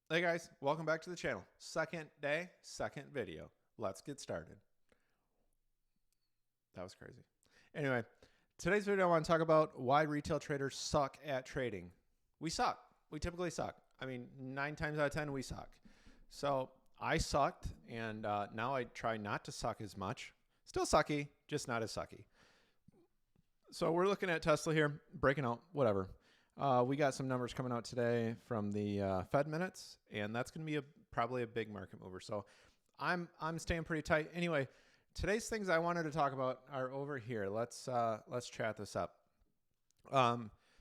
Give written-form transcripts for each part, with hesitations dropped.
Hey guys, welcome back to the channel. Second day, second video. Let's get started. That was crazy. Anyway, today's video I want to talk about why retail traders suck at trading. We suck. We typically suck. I mean, 9 times out of 10, we suck. So I sucked, and now I try not to suck as much. Still sucky, just not as sucky. So we're looking at Tesla here, breaking out, whatever. We got some numbers coming out today from the Fed minutes, and that's going to be probably a big market mover. So I'm staying pretty tight. Anyway, today's things I wanted to talk about are over here. Let's chat this up.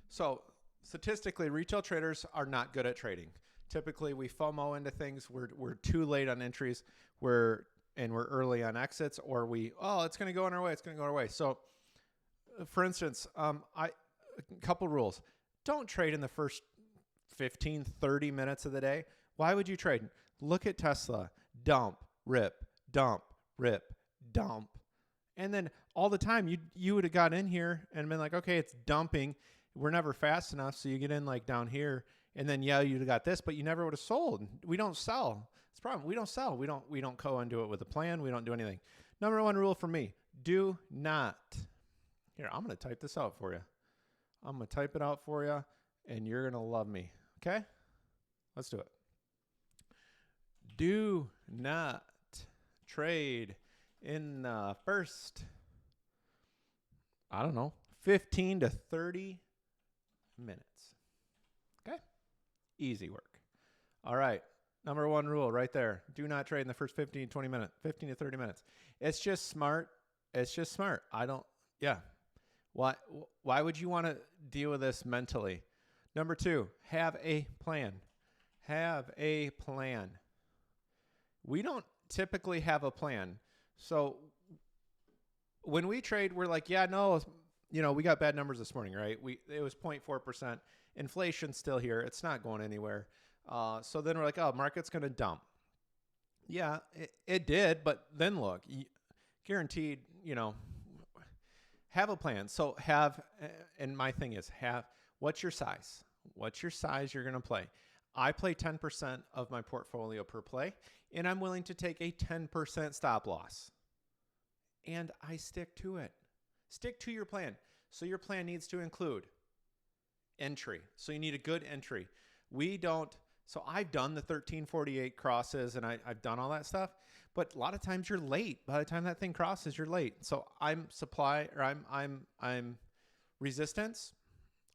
So statistically, retail traders are not good at trading. Typically, we FOMO into things. We're too late on entries. We're early on exits, or it's going to go on our way. It's going to go our way. So, for instance, a couple rules. Don't trade in the first 15, 30 minutes of the day. Why would you trade? Look at Tesla. Dump, rip, dump, rip, dump. And then all the time you would have got in here and been like, okay, it's dumping. We're never fast enough. So you get in like down here and then, you'd have got this, but you never would have sold. We don't sell. It's a problem. We don't sell. We don't go into it with a plan. We don't do anything. Number one rule for me, do not. Here, I'm going to type this out for you. I'm going to type it out for you, and you're going to love me. Okay? Let's do it. Do not trade in the first, 15 to 30 minutes. Okay? Easy work. All right. Number one rule right there. Do not trade in the first 15 to 30 minutes. It's just smart. Why would you want to deal with this mentally? Number two, have a plan. Have a plan. We don't typically have a plan. So when we trade, we're like, we got bad numbers this morning, right? It was 0.4%. Inflation's still here. It's not going anywhere. So then we're like, market's going to dump. Yeah, it did. But then look, guaranteed, have a plan. So and my thing is what's your size? What's your size you're going to play? I play 10% of my portfolio per play, and I'm willing to take a 10% stop loss. And I stick to it. Stick to your plan. So your plan needs to include entry. So you need a good entry. So I've done the 1348 crosses and I've done all that stuff, but a lot of times you're late. By the time that thing crosses, you're late. So I'm resistance.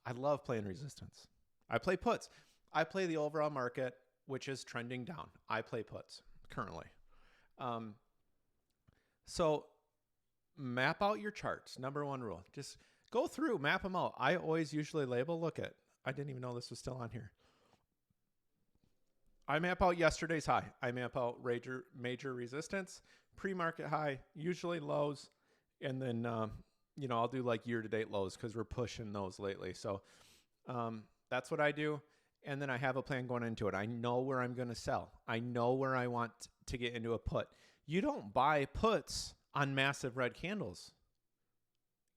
I love playing resistance. I play puts. I play the overall market, which is trending down. I play puts currently. So map out your charts. Number one rule, just go through, map them out. I always usually label, I didn't even know this was still on here. I map out yesterday's high. I map out major resistance, pre-market high, usually lows, and then I'll do like year-to-date lows because we're pushing those lately. So that's what I do, and then I have a plan going into it. I know where I'm going to sell. I know where I want to get into a put. You don't buy puts on massive red candles.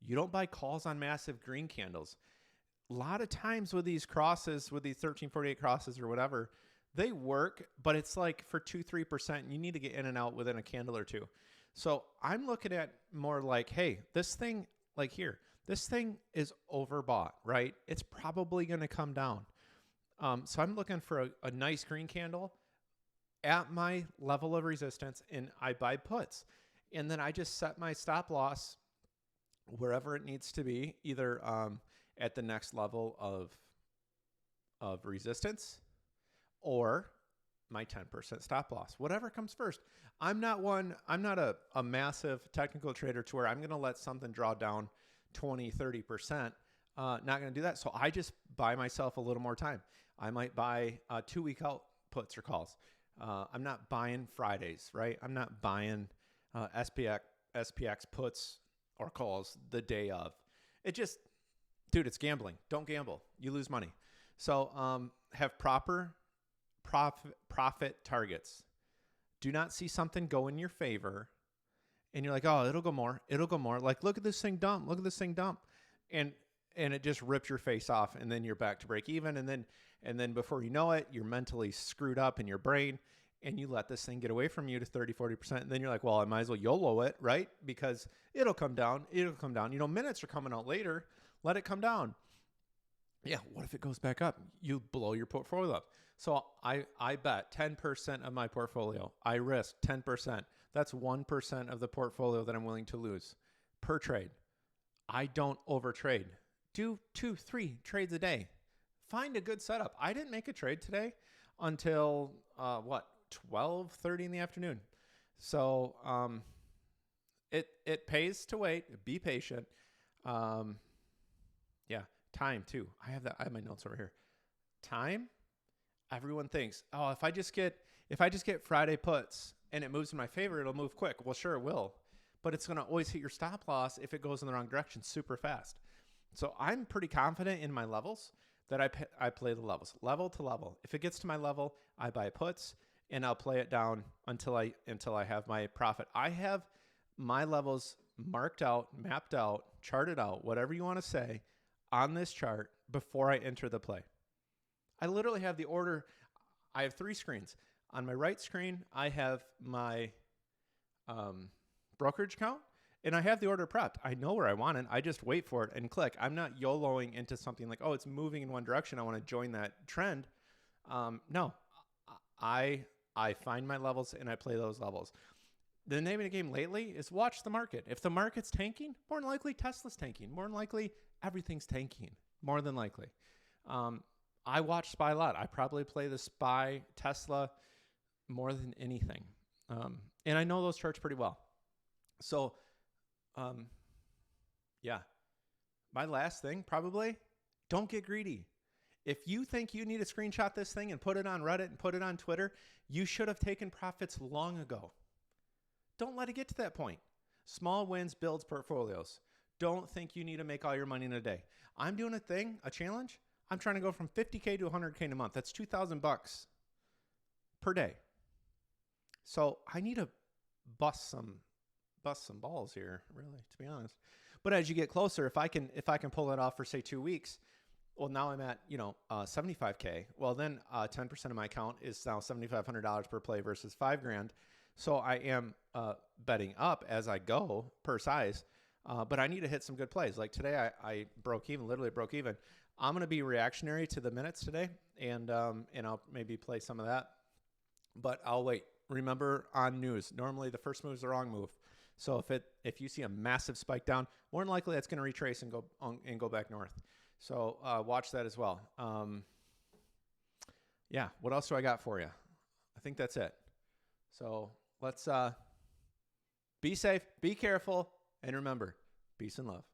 You don't buy calls on massive green candles. A lot of times with these crosses, with these 1348 crosses or whatever, they work, but it's like for 2-3%, you need to get in and out within a candle or two. So I'm looking at more like, hey, this thing, like here, this thing is overbought, right? It's probably going to come down. So I'm looking for a nice green candle at my level of resistance, and I buy puts. And then I just set my stop loss wherever it needs to be, either at the next level of resistance, or my 10% stop loss, whatever comes first. I'm not a massive technical trader to where I'm going to let something draw down 20, 30%. Not going to do that. So I just buy myself a little more time. I might buy 2 week out puts or calls. I'm not buying Fridays, right? I'm not buying SPX puts or calls the day of. It's gambling. Don't gamble. You lose money. So have proper profit targets. Do not see something go in your favor and you're like, it'll go more. Like, look at this thing dump. And it just rips your face off, and then you're back to break even. And And then before you know it, you're mentally screwed up in your brain and you let this thing get away from you to 30, 40%. And then you're like, well, I might as well YOLO it, right? Because it'll come down. It'll come down. You know, minutes are coming out later. Let it come down. Yeah, what if it goes back up? You blow your portfolio up. So I bet 10% of my portfolio. I risk 10%. That's 1% of the portfolio that I'm willing to lose per trade. I don't overtrade. Do 2, 3 trades a day. Find a good setup. I didn't make a trade today until 12:30 in the afternoon. So it pays to wait. Be patient. Yeah, time too. I have my notes over here. Time. Everyone thinks, oh, if I just get Friday puts and it moves in my favor, it'll move quick. Well, sure it will, but it's going to always hit your stop loss if it goes in the wrong direction super fast. So I'm pretty confident in my levels that I play the levels, level to level. If it gets to my level, I buy puts and I'll play it down until I have my profit. I have my levels marked out, mapped out, charted out, whatever you want to say, on this chart before I enter the play. I literally have the order. I have 3 screens. On my right screen, I have my brokerage account, and I have the order prepped. I know where I want it. I just wait for it and click. I'm not YOLOing into something like, oh, it's moving in one direction. I want to join that trend. No, I find my levels and I play those levels. The name of the game lately is watch the market. If the market's tanking, more than likely Tesla's tanking. More than likely everything's tanking. More than likely. I watch SPY a lot. I probably play the SPY Tesla more than anything. And I know those charts pretty well. So, yeah. My last thing, probably, don't get greedy. If you think you need to screenshot this thing and put it on Reddit and put it on Twitter, you should have taken profits long ago. Don't let it get to that point. Small wins builds portfolios. Don't think you need to make all your money in a day. I'm doing a challenge. I'm trying to go from 50K to 100K in a month. That's $2,000 per day. So I need to bust some balls here, really, to be honest. But as you get closer, if I can pull it off for say 2 weeks, well, now I'm at 75K. Well, then 10% of my account is now $7,500 per play versus $5,000. So I am betting up as I go per size. But I need to hit some good plays. Like today, I literally broke even. I'm going to be reactionary to the minutes today, and I'll maybe play some of that. But I'll wait. Remember on news, normally the first move is the wrong move. So if you see a massive spike down, more than likely that's going to retrace and go back north. So watch that as well. Yeah, what else do I got for you? I think that's it. So let's be safe, be careful, and remember, peace and love.